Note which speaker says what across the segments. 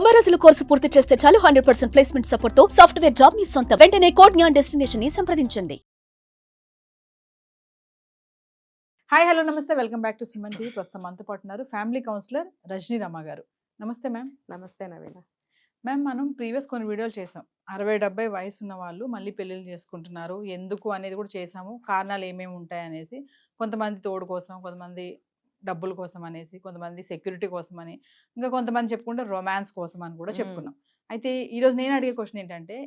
Speaker 1: 90 రోజుల కోర్సు పూర్తి చేస్తే చాలు 100% ప్లేస్మెంట్ సపోర్ట్ తో సాఫ్ట్వేర్ జాబ్ మీ సొంతం. వెంటనే కోడ్ జ్ఞాన్ డెస్టినేషన్ ని సంప్రదించండి.
Speaker 2: హాయ్ హలో నమస్తే welcome back to Suman TV. ప్రస్తుతం మనతో పాటు ఉన్నారు ఫ్యామిలీ కౌన్సిలర్ రజనీ రమ గారు. నమస్తే మ్యామ్.
Speaker 3: నమస్తే నవీన.
Speaker 2: మ్యామ్, మనం ప్రీవియస్ కొన్ని వీడియోలు చేసాం. 60-70 వయసు ఉన్న వాళ్ళు మళ్ళీ పెళ్ళిళ్ళు చేసుకుంటున్నారు, ఎందుకు అనేది కూడా చేసాము. కారణాలు ఏమేమి ఉంటాయి అనేసి, కొంతమంది తోడు కోసం, కొంతమంది డబ్బుల కోసం అనేసి, కొంతమంది సెక్యూరిటీ కోసం అని, ఇంకా కొంతమంది చెప్పుకుంటే రొమాన్స్ కోసం అని కూడా చెప్పుకున్నాం. అయితే ఈరోజు నేను అడిగే క్వశ్చన్ ఏంటంటే,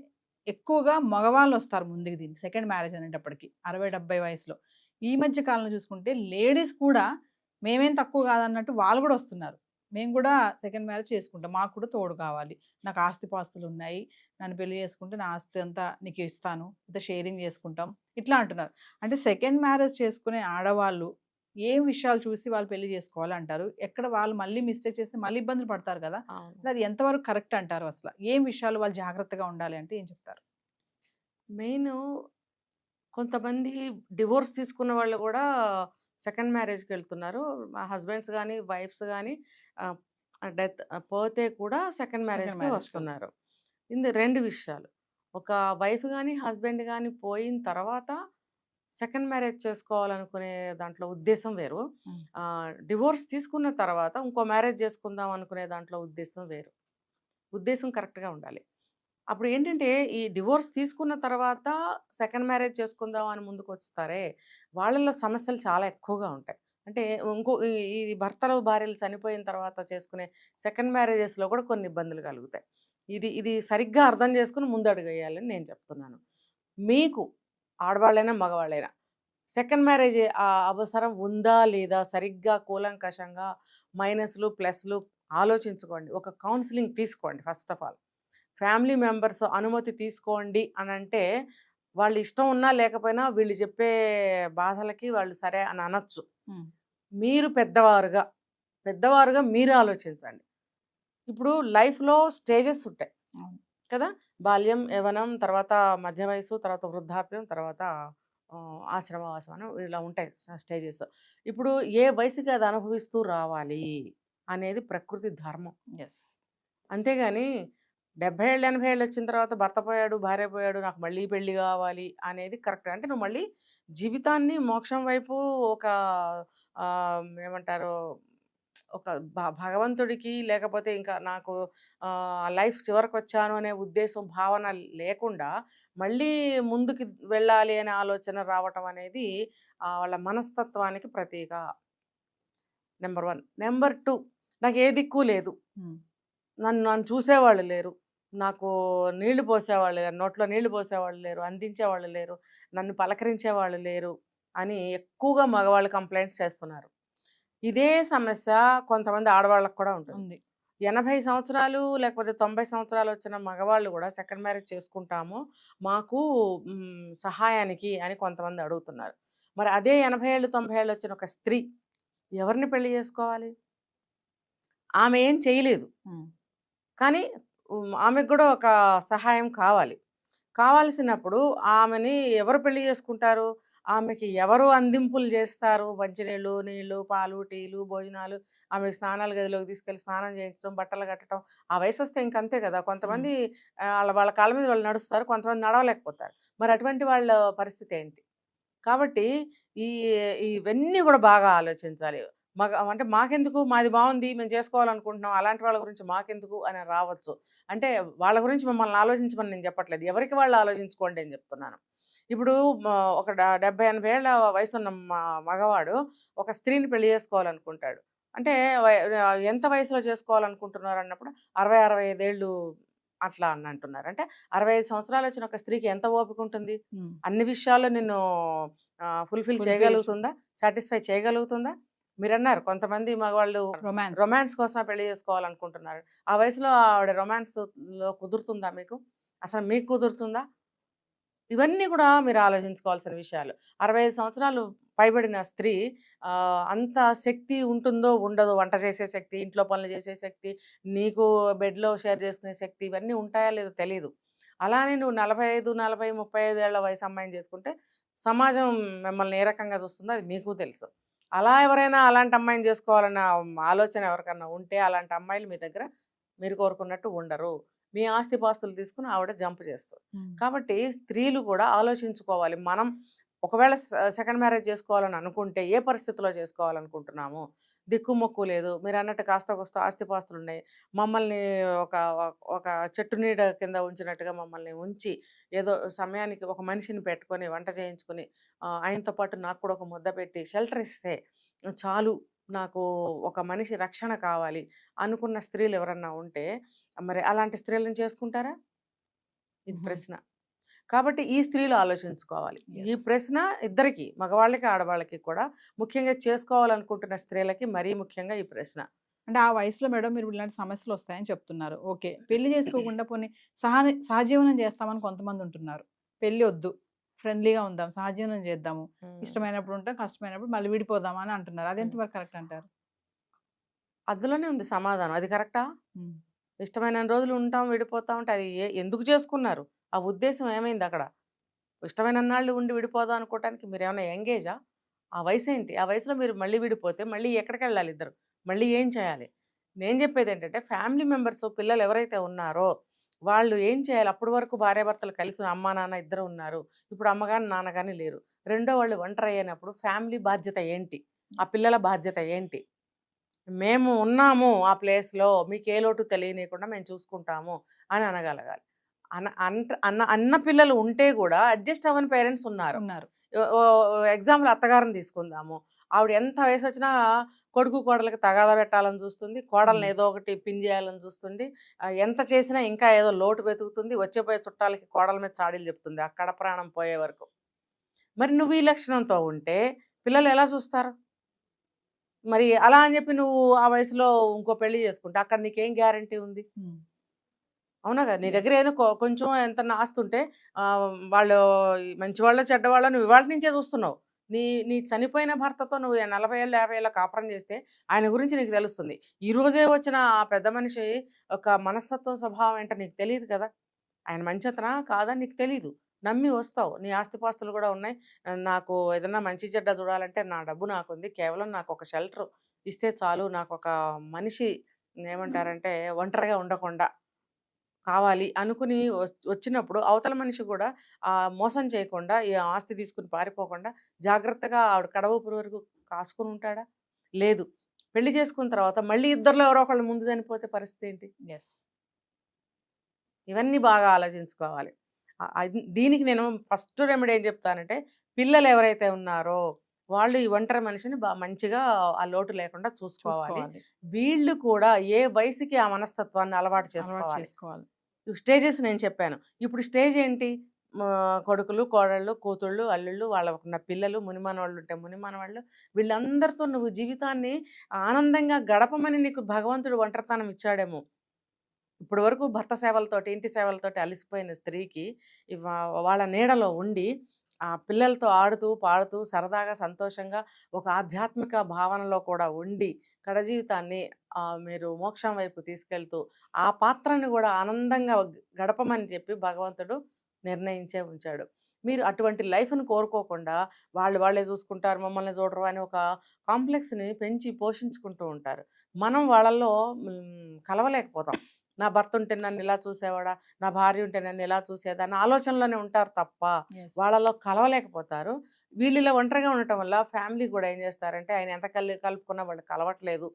Speaker 2: ఎక్కువగా మగవాళ్ళు వస్తారు ముందుకు దీనికి, సెకండ్ మ్యారేజ్ అనేటప్పటికి 60-70 వయసులో. ఈ మధ్య కాలంలో చూసుకుంటే లేడీస్ కూడా మేమేం తక్కువ కాదన్నట్టు వాళ్ళు కూడా వస్తున్నారు. మేము కూడా సెకండ్ మ్యారేజ్ చేసుకుంటాం, మాకు కూడా తోడు కావాలి, నాకు ఆస్తిపాస్తులు ఉన్నాయి, నన్ను పెళ్లి చేసుకుంటే నా ఆస్తి అంతా నీకు ఇస్తాను, ఇంత షేరింగ్ చేసుకుంటాం, ఇట్లా అంటున్నారు. అంటే సెకండ్ మ్యారేజ్ చేసుకునే ఆడవాళ్ళు ఏ విషయాలు చూసి వాళ్ళు పెళ్లి చేసుకోవాలి అంటారు? ఎక్కడ వాళ్ళు మళ్ళీ మిస్టేక్ చేస్తే మళ్ళీ ఇబ్బందులు పడతారు కదా, అది ఎంతవరకు కరెక్ట్ అంటారు? అసలు ఏం విషయాలు వాళ్ళు జాగ్రత్తగా ఉండాలి అంటే ఏం చెప్తారు?
Speaker 3: మెయిన్ కొంతమంది డివోర్స్ తీసుకున్న వాళ్ళు కూడా సెకండ్ మ్యారేజ్కి వెళ్తున్నారు. మా హస్బెండ్స్ కానీ వైఫ్స్ కానీ డెత్ పోతే కూడా సెకండ్ మ్యారేజ్కి వస్తున్నారు. ఇది రెండు విషయాలు. ఒక వైఫ్ కానీ హస్బెండ్ కానీ పోయిన తర్వాత సెకండ్ మ్యారేజ్ చేసుకోవాలనుకునే దాంట్లో ఉద్దేశం వేరు, డివోర్స్ తీసుకున్న తర్వాత ఇంకో మ్యారేజ్ చేసుకుందాం అనుకునే దాంట్లో ఉద్దేశం వేరు. ఉద్దేశం కరెక్ట్గా ఉండాలి. అప్పుడు ఏంటంటే, ఈ డివోర్స్ తీసుకున్న తర్వాత సెకండ్ మ్యారేజ్ చేసుకుందాం అని ముందుకు వస్తారే, వాళ్ళల్లో సమస్యలు చాలా ఎక్కువగా ఉంటాయి. అంటే ఈ భర్తలు భార్యలు చనిపోయిన తర్వాత చేసుకునే సెకండ్ మ్యారేజెస్లో కూడా కొన్ని ఇబ్బందులు కలుగుతాయి. ఇది సరిగ్గా అర్థం చేసుకుని ముందు అడుగు వేయాలని నేను చెప్తున్నాను. మీకు ఆడవాళ్ళైనా మగవాళ్ళైనా సెకండ్ మ్యారేజ్ అవసరం ఉందా లేదా సరిగ్గా కూలంకషంగా మైనస్లు ప్లస్లు ఆలోచించుకోండి. ఒక కౌన్సిలింగ్ తీసుకోండి. First of all family members అనుమతి తీసుకోండి అని అంటే, వాళ్ళు ఇష్టం ఉన్నా లేకపోయినా వీళ్ళు చెప్పే బాధలకి వాళ్ళు సరే అని అనొచ్చు. మీరు పెద్దవారుగా మీరు ఆలోచించండి. ఇప్పుడు లైఫ్లో స్టేజెస్ ఉంటాయి కదా, బాల్యం, యవ్వనం, తర్వాత మధ్య వయసు, తర్వాత వృద్ధాప్యం, తర్వాత ఆశ్రమవాసం అని ఇలా ఉంటాయి స్టేజెస్. ఇప్పుడు ఏ వయసుకి అది అనుభవిస్తూ రావాలి అనేది ప్రకృతి ధర్మం. అంతేగాని 70 ఏళ్ళు 80 ఏళ్ళు వచ్చిన తర్వాత భర్త పోయాడు, భార్య పోయాడు, నాకు మళ్ళీ పెళ్ళి కావాలి అనేది కరెక్ట్. అంటే నువ్వు మళ్ళీ జీవితాన్ని మోక్షం వైపు ఒక ఏమంటారు, ఒక భగవంతుడికి లేకపోతే ఇంకా నాకు లైఫ్ చివరికి వచ్చాను అనే ఉద్దేశం భావన లేకుండా మళ్ళీ ముందుకు వెళ్ళాలి అనే ఆలోచన రావటం అనేది వాళ్ళ మనస్తత్వానికి ప్రతీక. నెంబర్ 1. నెంబర్ 2, నాకు ఏ దిక్కు లేదు, నన్ను చూసేవాళ్ళు లేరు, నాకు నీళ్లు పోసేవాళ్ళు లేరు, నోట్లో నీళ్లు పోసేవాళ్ళు లేరు, అందించేవాళ్ళు లేరు, నన్ను పలకరించేవాళ్ళు లేరు అని ఎక్కువగా మగవాళ్ళు కంప్లైంట్స్ చేస్తున్నారు. ఇదే సమస్య కొంతమంది ఆడవాళ్ళకు కూడా ఉంటుంది. 80 సంవత్సరాలు లేకపోతే 90 సంవత్సరాలు వచ్చిన మగవాళ్ళు కూడా సెకండ్ మ్యారేజ్ చేసుకుంటాము మాకు సహాయానికి అని కొంతమంది అడుగుతున్నారు. మరి అదే 80 ఏళ్ళు 90 ఏళ్ళు వచ్చిన ఒక స్త్రీ ఎవరిని పెళ్లి చేసుకోవాలి? ఆమె ఏం చేయలేదు, కానీ ఆమెకు కూడా ఒక సహాయం కావాల్సినప్పుడు ఆమెని ఎవరు పెళ్లి చేసుకుంటారు? ఆమెకి ఎవరు అందింపులు చేస్తారు? మంచినీళ్ళు, నీళ్ళు, పాలు, టీలు, భోజనాలు, ఆమెకి స్నానాల గదిలోకి తీసుకెళ్ళి స్నానం చేయించడం, బట్టలు కట్టడం. ఆ వయసు వస్తే ఇంకంతే కదా. కొంతమంది వాళ్ళ కాళ్ళ మీద వాళ్ళు నడుస్తారు, కొంతమంది నడవలేకపోతారు. మరి అటువంటి వాళ్ళ పరిస్థితి ఏంటి? కాబట్టి ఇవన్నీ కూడా బాగా ఆలోచించాలి. అంటే మాకెందుకు, మాది బాగుంది, మేము చేసుకోవాలనుకుంటున్నాం, అలాంటి వాళ్ళ గురించి మాకెందుకు అని రావచ్చు. అంటే వాళ్ళ గురించి మిమ్మల్ని ఆలోచించమని నేను చెప్పట్లేదు, ఎవరికి వాళ్ళు ఆలోచించుకోండి అని చెప్తున్నాను. ఇప్పుడు ఒక 70-80 ఏళ్ళ వయసు ఉన్న మగవాడు ఒక స్త్రీని పెళ్లి చేసుకోవాలనుకుంటాడు. అంటే ఎంత వయసులో చేసుకోవాలనుకుంటున్నారు అన్నప్పుడు 60-65 ఏళ్ళు అట్లా అని అంటున్నారు. అంటే 65 సంవత్సరాలు వచ్చిన ఒక స్త్రీకి ఎంత ఓపిక ఉంటుంది? అన్ని విషయాల్లో నిన్ను ఫుల్ఫిల్ చేయగలుగుతుందా, సాటిస్ఫై చేయగలుగుతుందా? మీరు అన్నారు కొంతమంది మగవాళ్ళు రొమాన్స్ కోసం పెళ్లి చేసుకోవాలనుకుంటున్నారు. ఆ వయసులో ఆవిడ రొమాన్స్లో కుదురుతుందా? అసలు మీకు కుదురుతుందా? ఇవన్నీ కూడా మీరు ఆలోచించుకోవాల్సిన విషయాలు. 65 సంవత్సరాలు పైబడిన స్త్రీ అంత శక్తి ఉంటుందో ఉండదో, వంట చేసే శక్తి, ఇంట్లో పనులు చేసే శక్తి, నీకు బెడ్లో షేర్ చేసుకునే శక్తి, ఇవన్నీ ఉంటాయా లేదో తెలియదు. అలానే నువ్వు 45, 40, 35 ఏళ్ల వయసు అమ్మాయిని చేసుకుంటే సమాజం మిమ్మల్ని ఏ రకంగా చూస్తుందో అది మీకు తెలుసు. అలా ఎవరైనా అలాంటి అమ్మాయిని చేసుకోవాలన్న ఆలోచన ఎవరికన్నా ఉంటే అలాంటి అమ్మాయిలు మీ దగ్గర మీరు కోరుకున్నట్టు ఉండరు. మీ ఆస్తిపాస్తులు తీసుకుని ఆవిడ జంప్ చేస్తారు. కాబట్టి స్త్రీలు కూడా ఆలోచించుకోవాలి. మనం ఒకవేళ సెకండ్ మ్యారేజ్ చేసుకోవాలని అనుకుంటే ఏ పరిస్థితిలో చేసుకోవాలనుకుంటున్నాము? దిక్కుమొక్కు లేదు. మీరు అన్నట్టు కాస్త కోస్త ఆస్తిపాస్తులు ఉన్నాయి. మమ్మల్ని ఒక ఒక చెట్టు నీడ కింద ఉంచినట్టుగా మమ్మల్ని ఉంచి ఏదో సమయానికి ఒక మనిషిని పెట్టుకొని వంట చేయించుకొని ఆయనతో పాటు నాకు కూడా ఒక ముద్ద పెట్టి షెల్టర్ ఇస్తే చాలు, నాకు ఒక మనిషి రక్షణ కావాలి అనుకున్న స్త్రీలు ఎవరన్నా ఉంటే మరి అలాంటి స్త్రీలను చేసుకుంటారా? ఇది ప్రశ్న. కాబట్టి ఈ స్త్రీలు ఆలోచించుకోవాలి. ఈ ప్రశ్న ఇద్దరికి, మగవాళ్ళకి ఆడవాళ్ళకి కూడా, ముఖ్యంగా చేసుకోవాలనుకుంటున్న స్త్రీలకి మరీ ముఖ్యంగా ఈ ప్రశ్న.
Speaker 2: అంటే ఆ వయసులో మేడం మీరు ఇలాంటి సమస్యలు వస్తాయని చెప్తున్నారు. ఓకే. పెళ్లి చేసుకోకుండా పోనీ సహజీవనం చేస్తామని కొంతమంది ఉంటున్నారు. పెళ్లి వద్దు, ఫ్రెండ్లీగా ఉందాం, సహజీవనం చేద్దాము, ఇష్టమైనప్పుడు ఉంటాం, కష్టమైనప్పుడు మళ్ళీ విడిపోదాం అని అంటున్నారు. అది ఎంతవరకు కరెక్ట్ అంటారు?
Speaker 3: అందులోనే ఉంది సమాధానం. అది కరెక్టా? ఇష్టమైన రోజులు ఉంటాం, విడిపోతాం అంటే అది ఎందుకు చేసుకున్నారు? ఆ ఉద్దేశం ఏమైంది అక్కడ? ఇష్టమైన నాళ్ళు ఉండి విడిపోదాం అనుకోవటానికి మీరు ఏమైనా ఎంగేజా? ఆ వయసు ఏంటి? ఆ వయసులో మీరు మళ్ళీ విడిపోతే మళ్ళీ ఎక్కడికి వెళ్ళాలి ఇద్దరు? మళ్ళీ ఏం చేయాలి? నేను చెప్పేది ఏంటంటే ఫ్యామిలీ మెంబర్స్, పిల్లలు ఎవరైతే ఉన్నారో వాళ్ళు ఏం చేయాలి? అప్పటి వరకు భార్యాభర్తలు కలిసి అమ్మా నాన్న ఇద్దరు ఉన్నారు. ఇప్పుడు అమ్మగాని నాన్నగాని లేరు. రెండో వాళ్ళు ఒంటరి అయినప్పుడు ఫ్యామిలీ బాధ్యత ఏంటి? ఆ పిల్లల బాధ్యత ఏంటి? మేము ఉన్నాము ఆ ప్లేస్లో, మీకు ఏ లోటు తెలియనీయకుండా మేము చూసుకుంటాము అని అనగలగాలి. అన్న పిల్లలు ఉంటే కూడా అడ్జస్ట్ అవ్వని పేరెంట్స్ ఉన్నారు. ఎగ్జాంపుల్ అత్తగారిని తీసుకుందాము. ఆవిడ ఎంత వయసు వచ్చినా కొడుకు కోడలకి తగాదా పెట్టాలని చూస్తుంది, కోడల్ని ఏదో ఒకటి పిన్ చేయాలని చూస్తుంది. ఎంత చేసినా ఇంకా ఏదో లోటు వెతుకుతుంది, వచ్చేపోయే చుట్టాలకి కోడల మీద చాడీలు చెప్తుంది అక్కడ ప్రాణం పోయే వరకు. మరి నువ్వు ఈ లక్షణంతో ఉంటే పిల్లలు ఎలా చూస్తారు? మరి అలా అని చెప్పి నువ్వు ఆ వయసులో ఇంకో పెళ్లి చేసుకుంటే అక్కడ నీకేం గ్యారంటీ ఉంది? అవునా కదా? నీ దగ్గర ఏదో కొంచెం ఎంత ఆస్తుంటే వాళ్ళు మంచివాళ్ళ చెడ్డవాళ్ళ నువ్వు ఇవాళ నుంచే చూస్తున్నావు. నీ చనిపోయిన భర్తతో నువ్వు 40 ఏళ్ళు 50 ఏళ్ళ కాపురం చేస్తే ఆయన గురించి నీకు తెలుస్తుంది. ఈ రోజే వచ్చిన ఆ పెద్ద మనిషి ఒక మనస్తత్వం, స్వభావం ఏంటో నీకు తెలియదు కదా. ఆయన మంచితనా కాదని నీకు తెలీదు. నమ్మి వస్తావు. నీ ఆస్తిపాస్తులు కూడా ఉన్నాయి. నాకు ఏదన్నా మంచి చెడ్డ చూడాలంటే నా డబ్బు నాకుంది, కేవలం నాకు ఒక షెల్టర్ ఇస్తే చాలు, నాకు ఒక మనిషి ఏమంటారంటే ఒంటరిగా ఉండకుండా కావాలి అనుకుని వచ్చినప్పుడు అవతల మనిషి కూడా మోసం చేయకుండా, ఈ ఆస్తి తీసుకుని పారిపోకుండా జాగ్రత్తగా ఆవిడ కడవపురి వరకు కాసుకుని ఉంటాడా? లేదు. పెళ్లి చేసుకున్న తర్వాత మళ్ళీ ఇద్దరిలో ఎవరో ఒకళ్ళు ముందు చనిపోతే పరిస్థితి ఏంటి? ఇవన్నీ బాగా ఆలోచించుకోవాలి. దీనికి నేను ఫస్ట్ రెమెడీ ఏం చెప్తానంటే, పిల్లలు ఎవరైతే ఉన్నారో వాళ్ళు ఈ ఒంటరి మనిషిని మంచిగా ఆ లోటు లేకుండా చూసుకోవాలి. వీళ్ళు కూడా ఏ వయసుకి ఆ మనస్తత్వాన్ని అలవాటు చేసుకోవాలి. స్టేజెస్ నేను చెప్పాను. ఇప్పుడు స్టేజ్ ఏంటి? కొడుకులు, కోడళ్ళు, కూతుళ్ళు, అల్లుళ్ళు, వాళ్ళకున్న పిల్లలు, మునిమనవాళ్ళు ఉంటే మునిమనవాళ్ళు, వీళ్ళందరితో నువ్వు జీవితాన్ని ఆనందంగా గడపమని నీకు భగవంతుడు ఒంటరితనం ఇచ్చాడేమో. ఇప్పటి వరకు భర్త సేవలతోటి, ఇంటి సేవలతోటి అలసిపోయిన స్త్రీకి వాళ్ళ నీడలో ఉండి ఆ పిల్లలతో ఆడుతూ పాడుతూ సరదాగా సంతోషంగా ఒక ఆధ్యాత్మిక భావనలో కూడా ఉండి కడజీవితాన్ని మీరు మోక్షం వైపు తీసుకెళ్తూ ఆ పాత్రని కూడా ఆనందంగా గడపమని చెప్పి భగవంతుడు నిర్ణయించే ఉంచాడు. మీరు అటువంటి లైఫ్ను కోరుకోకుండా వాళ్ళే చూసుకుంటారు, మమ్మల్ని చూడరు అని ఒక కాంప్లెక్స్ని పెంచి పోషించుకుంటూ ఉంటారు. మనం వాళ్ళల్లో కలవలేకపోతాం. నా భర్త ఉంటే నన్ను ఇలా చూసేవాడా, నా భార్య ఉంటే నన్ను ఇలా చూసేదా అన్న ఆలోచనలోనే ఉంటారు తప్ప వాళ్ళలో కలవలేకపోతారు. వీళ్ళలో ఒంటరిగా ఉండటం వల్ల ఫ్యామిలీ కూడా ఏం చేస్తారంటే ఆయన ఎంత కలుపుకున్నా వాళ్ళు కలవట్లేదు,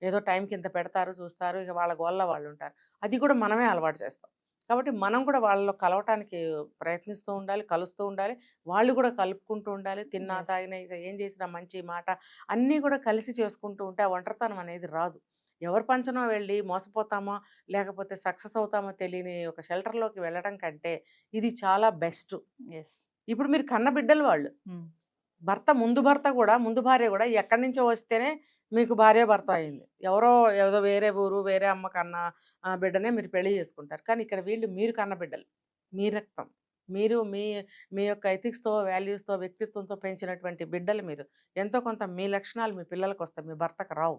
Speaker 3: ఏదో టైంకి ఇంత పెడతారు, చూస్తారు, ఇక వాళ్ళ గోళ్ళ వాళ్ళు ఉంటారు. అది కూడా మనమే అలవాటు చేస్తాం. కాబట్టి మనం కూడా వాళ్ళలో కలవటానికి ప్రయత్నిస్తూ ఉండాలి, కలుస్తూ ఉండాలి, వాళ్ళు కూడా కలుపుకుంటూ ఉండాలి. తిన్నా తాగినా ఏం చేసినా మంచి మాట అన్నీ కూడా కలిసి చేసుకుంటూ ఉంటే ఆ ఒంటరితనం అనేది రాదు. ఎవరు పంచనో వెళ్ళి మోసపోతామో లేకపోతే సక్సెస్ అవుతామో తెలియని ఒక షెల్టర్లోకి వెళ్ళడం కంటే ఇది చాలా బెస్ట్. ఇప్పుడు మీరు కన్న బిడ్డలు వాళ్ళు, ముందు భార్య కూడా ఎక్కడి నుంచో వస్తేనే మీకు భార్య భర్త అయింది. ఏదో వేరే ఊరు వేరే అమ్మ కన్న బిడ్డనే మీరు పెళ్లి చేసుకుంటారు. కానీ ఇక్కడ వీళ్ళు మీరు కన్న బిడ్డలు, మీ రక్తం, మీరు మీ యొక్క ఎథిక్స్తో, వాల్యూస్తో, వ్యక్తిత్వంతో పెంచినటువంటి బిడ్డలు మీరు. ఎంతో కొంత మీ లక్షణాలు మీ పిల్లలకు వస్తాయి, మీ భర్తకు రావు.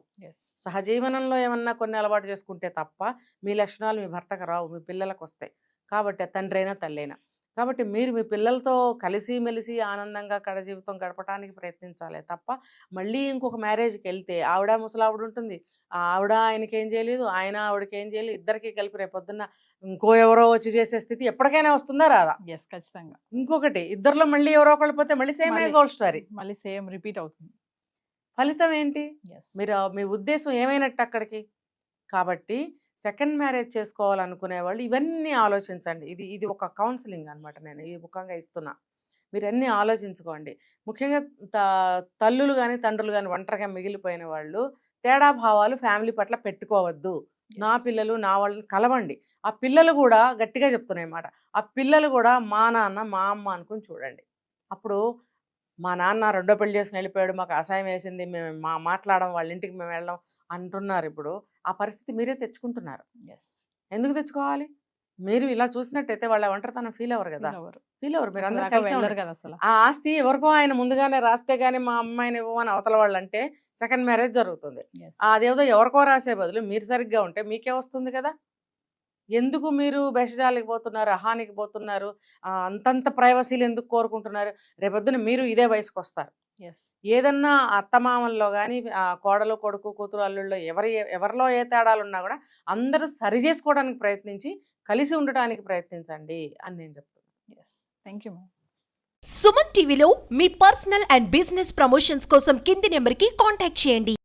Speaker 3: సహజీవనంలో ఏమన్నా కొన్ని అలవాటు చేసుకుంటే తప్ప మీ లక్షణాలు మీ భర్తకు రావు, మీ పిల్లలకు వస్తాయి. కాబట్టి తండ్రి అయినా తల్లి అయినా కాబట్టి మీరు మీ పిల్లలతో కలిసిమెలిసి ఆనందంగా కడ జీవితం గడపడానికి ప్రయత్నించాలి తప్ప మళ్ళీ ఇంకొక మ్యారేజ్కి వెళ్తే ఆవిడ ముసలావిడ ఉంటుంది, ఆవిడ ఆయనకి ఏం చేయలేదు, ఆయన ఆవిడకి ఏం చేయలేదు, ఇద్దరికి కలిపి రేపొద్దున్న ఇంకో ఎవరో వచ్చి చేసే స్థితి ఎప్పటికైనా వస్తుందా రాదా?
Speaker 2: ఎస్, ఖచ్చితంగా.
Speaker 3: ఇంకొకటి ఇద్దరిలో మళ్ళీ ఎవరో ఒకళ్ళు పోతే మళ్ళీ సేమ్ యాజ్ ఓల్డ్ స్టోరీ,
Speaker 2: మళ్ళీ సేమ్ రిపీట్ అవుతుంది.
Speaker 3: ఫలితం ఏంటి?
Speaker 2: ఎస్.
Speaker 3: మీరు మీ ఉద్దేశం ఏమైనట్టు అక్కడికి? కాబట్టి సెకండ్ మ్యారేజ్ చేసుకోవాలనుకునే వాళ్ళు ఇవన్నీ ఆలోచించండి. ఇది ఇది ఒక కౌన్సిలింగ్ అనమాట, నేను ఈ ముఖంగా ఇస్తున్నా. మీరు అన్నీ ఆలోచించుకోండి. ముఖ్యంగా తల్లులు కానీ తండ్రులు కానీ ఒంటరిగా మిగిలిపోయిన వాళ్ళు తేడా భావాలు ఫ్యామిలీ పట్ల పెట్టుకోవద్దు. నా పిల్లలు నా వాళ్ళని కలవండి. ఆ పిల్లలు కూడా గట్టిగా చెప్తున్నాయి మాట, ఆ పిల్లలు కూడా మా నాన్న మా అమ్మ అనుకుని చూడండి. అప్పుడు మా నాన్న రెండో పెళ్లి చేసుకుని వెళ్ళిపోయాడు, మాకు అసహాయం వేసింది, మేము మాట్లాడడం, వాళ్ళ ఇంటికి మేము వెళ్ళడం అంటున్నారు. ఇప్పుడు ఆ పరిస్థితి మీరే తెచ్చుకుంటున్నారు.
Speaker 2: ఎస్.
Speaker 3: ఎందుకు తెచ్చుకోవాలి? మీరు ఇలా చూసినట్టయితే వాళ్ళ ఒంటరితనం ఫీల్ అవ్వరు కదా, ఫీల్ అవ్వరు. మీరు అందరూ కలిసి
Speaker 2: వెళ్ళరు
Speaker 3: ఉండరు.
Speaker 2: కదా అసలు.
Speaker 3: ఆ ఆస్తి ఎవరికో ఆయన ముందుగానే రాస్తే గానీ మా అమ్మాయిని ఇవ్వమని అవతల వాళ్ళు అంటే సెకండ్ మ్యారేజ్ జరుగుతుంది.
Speaker 2: ఎస్.
Speaker 3: అదేదో ఎవరికో రాసే బదులు మీరు సరిగ్గా ఉంటే మీకే వస్తుంది కదా. ఎందుకు మీరు బెషజాలకి పోతున్నారు, అహానికి పోతున్నారు, అంతంత ప్రైవసీలు ఎందుకు కోరుకుంటున్నారు? రేపొద్దున మీరు ఇదే వయసుకు వస్తారు.
Speaker 2: ఎస్.
Speaker 3: ఏదన్నా అత్తమామల్లో కానీ కోడలు కొడుకు కూతురు అల్లుళ్ళు ఎవరిలో ఏ తేడాలు ఉన్నా కూడా అందరూ సరి చేసుకోవడానికి ప్రయత్నించి కలిసి ఉండటానికి ప్రయత్నించండి అని నేను చెప్తున్నాను.
Speaker 2: Yes. Thank you ma'am.
Speaker 4: Suman టీవీలో మీ పర్సనల్ అండ్ బిజినెస్ ప్రమోషన్స్ కోసం కింది నెంబర్కి కాంటాక్ట్ చేయండి.